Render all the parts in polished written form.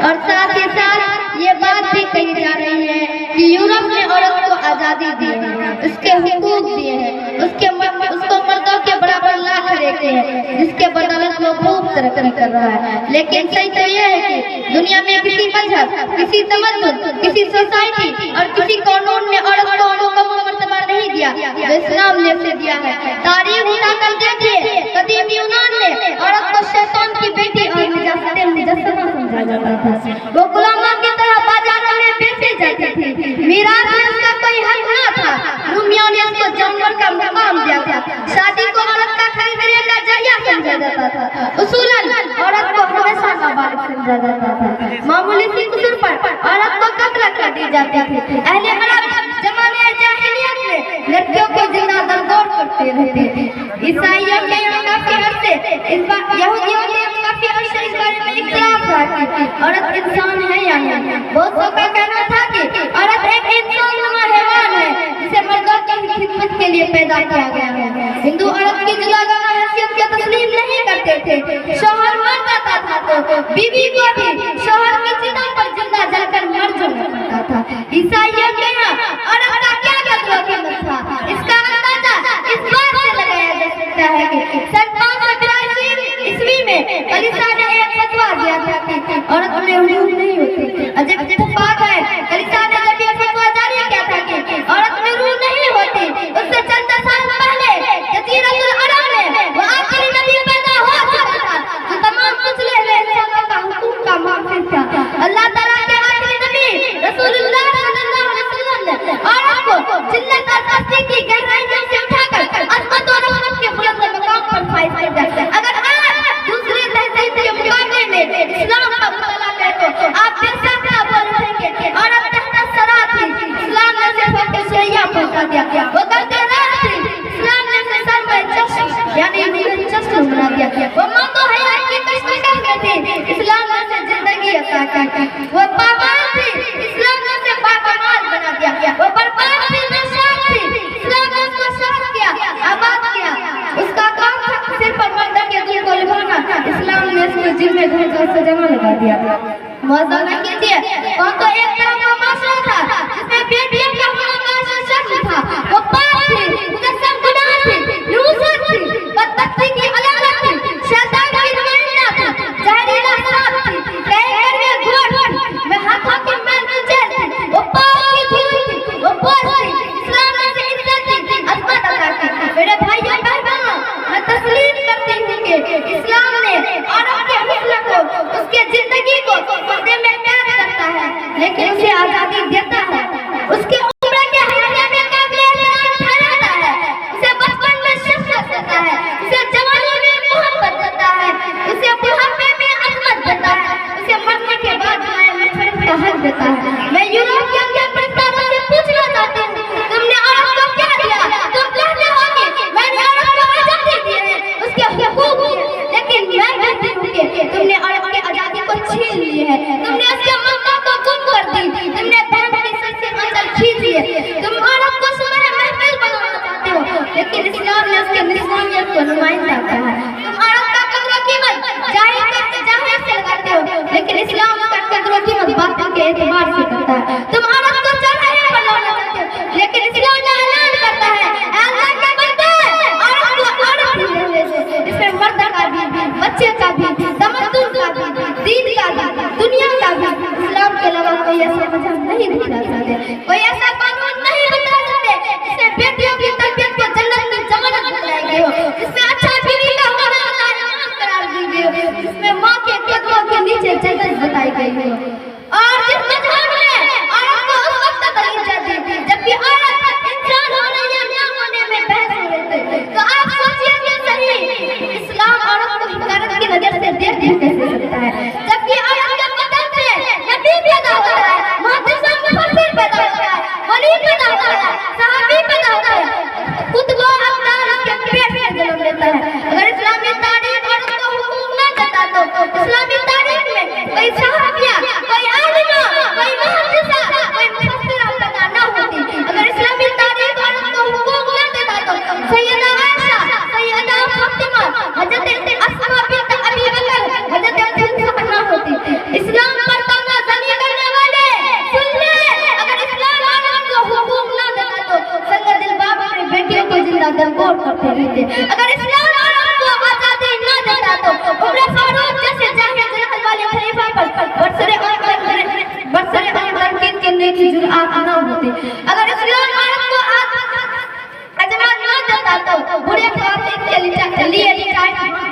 और साथ ही साथ ये बात भी कही जा रही है कि यूरोप ने औरत को आजादी दी है, उसके हुकूक दिए हैं, उसको मर्दों के बराबर ला कर रखे हैं, जिसके बदौलत वो खूब तरक्की कर रहा है। लेकिन सही तो ये है कि दुनिया में किसी मजहब, किसी तमद्दुन, किसी सोसाइटी और किसी कानून ने औरत को मुकम्मल मर्तबा नहीं दिया जो इस्लाम ने उसे दिया है। तारीख उठाकर देखिए, कदीम यूनान ने औरत को शैतान की बेटी और निजात मुजस्समा समझा जाता था। वो गुलामा की तरह बाजारों में बेची जाती थी। मीरास में उसका कोई हक न था। रूमियों ने उसको जानवर का मुकाम दिया था। शादी को औरत का खरीदने का जरिया समझा जाता था। उसूलन औरत को हमेशा नाबालिग समझा जाता था। मामूली सी कसूर पर औरत को कत्ल कर दी जाती थी। अहले अरब जमाने जाहिलियत में लड़कियों को जिंदा दरगोर करते रहते थे। ईसाइयों के काफी अरसे यहूदियों के काफी अरसे इस बारे में इख्तिलाफ था कि औरत इंसान है या नहीं। बहुतों का कहना था कि औरत एक इंसानुमा हैवान है जिसे मर्दों की खिदमत के लिए पैदा किया गया है। हिंदू औरत की जुदागाना हैसियत को तस्लीम नहीं करते थे। शौहर मर जाता था तो बीवी को भी शौहर की चिता पर जिंदा जलकर मर जाना पड़ता था। ईसाइयों के यहाँ औरत का क्या कीमत था, इसका अंदाजा इस बात से लगाया जा सकता है कि सन 582 ईस्वी में कलीसिया ने एक फतवा दिया था कि औरत में हुजूर नहीं होती। अजब इत्तेफाक है, कलीसिया ने जब ये फतवा जारी किया था कि औरत में रूह नहीं होती, उससे चंद साल पहले जज़ीरतुल अरब में वो आखिरी नबी पैदा हो चुका था जो तमाम कुचले हुए इंसानों का हुकूक का मुहाफिज था। अल्लाह ताला के आखिरी नबी रसूलुल्लाह सल्लल्लाहु अलैहि वसल्लम ने औरत को जिन्नत और हस्ती की गहराइयों से उठाकर अज़मत और रहमत के बुलंद मकाम पर फाइज कर दिया। अगर आप दूसरे तहजीब के मुकाबले में इस्लाम का मुताला करें तो आप बेशक ना बोल सकेंगे औरत तहता सरा थी, इस्लाम ने सिर्फ उसके शरिया पहुंचा दिया। वो करते रात थी, इस्लाम ने उसे सर में चश्म यानी चश्म बना दिया। वो मां को हयात की कश्मकश में थी, इस्लाम ने उसे जिंदगी अता की। वो पामाल थी, इस्लाम ने उसे बाकमाल बना दिया। वो बर्बाद थी, नाशाद थी, इस्लाम ने उसको शाद किया, आबाद किया। उसका काम था सिर पर मर्द के दिल को लिभाना, इस्लाम ने उसको जिम्मे घर का सजाना लगा दिया। मौजूदा कीजिए, वो तो एक तरह का माशरा था जिसमें बेटियों का होना शर्म था। वो पाक थी, उसे सब गुनाह थे, नूसत थी, बदबख्ती की अलामत थी, शैतान की नुमाइंदा थी, जहरीला सांप थी, कहकर में घोट में हाथों की मैल मुंजेल थी। वो पाक की धूल थी, वो बोझ थी, इस्लाम ने उसे इज्जत दी, अज़मत अता की। मेरे भाइयों बहनों, मैं तस्लीम करती हूँ कि इस्लाम ने औरत के हुस्न को, उसके जिंदगी को पर्दे में कैद करता है, लेकिन उसे आजादी देता है। उसके उम्र के हयाने में काबिल एहतराम ठहराता है, उसे बचपन में शफ़क़त देता है, उसे जवानी में मोहब्बत देता है, उसे बुढ़ापे में अज़मत देता है, उसे मरने के बाद दुआएं मग़फ़िरत का हक देता है। मैं यूरोपियों के प्रस्तावों से पूछना चाहती हूँ, तुमने औरत को क्या दिया? तुम कहते हो कि मैंने औरत को आजादी दी है, उसके हुकूक दिए, लेकिन मैं कहती हूँ कि तुमने औरत की आजादी को छीन ली है, तुमने उसके मक्का को गुम कर दी, तुमने बहन की सर से आंचल खींच लिए। तुम औरत को सुबह महफिल बनाना चाहते हो, लेकिन इस्लाम ने उसके निस्वानियत को नुमाइंदा किया है। तुम औरत का कदर कीमत जाहिर से लगाते हो, लेकिन इस्लाम उसका कदर कीमत बातिल के एतबार से करता है। तुम औरत को चढ़ाई पर लाना चाहते हो, लेकिन इस्लाम ने ऐलान करता है, अल्लाह के बंदे औरत को औरत ही रहने दो। इसमें मर्द का भी, बच्चे का भी, तमद्दुन का भी, दीन का भी, दुनिया का भी, इस्लाम के अलावा कोई ऐसा मजहब नहीं दिखा सकते, कोई ऐसा कानून नहीं बता सकते जिससे बेटियों की तरबियत को जन्नत में जमानत बनाई गई हो, जिसमें अच्छा बीवी का होना ईमान करार दी गई हो, जिसमें माँ के कदमों के नीचे जन्नत बताई गई हो। और जिस मजहब ने औरत को उस वक्त तक इज्जत दी जबकि औरत इंसान होने या ना होने में बहस हो रहे थे, तो आप सोचिए कि सही इस्लाम औरत को हिकारत की नजर से देख कैसे सकता है, जबकि औरत के बदन से नबी पैदा होता है, मुहद्दिस और मुफस्सिर पैदा होता है, वली पैदा होता है, सहाबी पैदा होता है, खुद वो अपना उसके पेट में जन्म लेता है। अगर इस्लामी तारीख औरत को हुकूक न देता तो इस्लामी तारीख में कोई सहाबिया, कोई आलिमा, बीच जुर्आत न होती। अगर इस्लाम औरत को अजमा न देता तो बुरे खातिर के लिए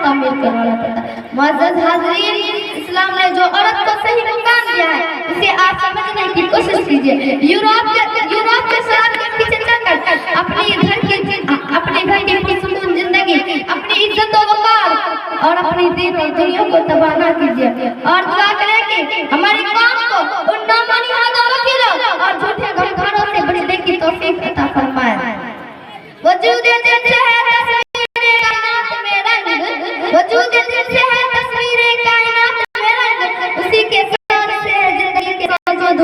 तामील करवाना पड़ता। मुअज़्ज़ज़ हाज़रीन, इस्लाम ने जो औरत को सही मुकाम दिया है उसे आप समझने की कोशिश कीजिए। यूरोप के शराब के पीछे चलकर अपने घर की पुरसुकून जिंदगी, अपनी इज्जत और वक़ार और अपनी दीन और दुनिया को तबाह न कीजिए। और दुआ करें कि हमारी कौम को उन नामानी वकीलों और झूठे गमखारों से बचने की तौफीक अता फरमाए। वजूद जिनसे है तस्वीर कायनात में रंग, वजूद जिनसे है तस्वीर कायनात में रंग, उसी के साथ से है जिंदगी के मौजूद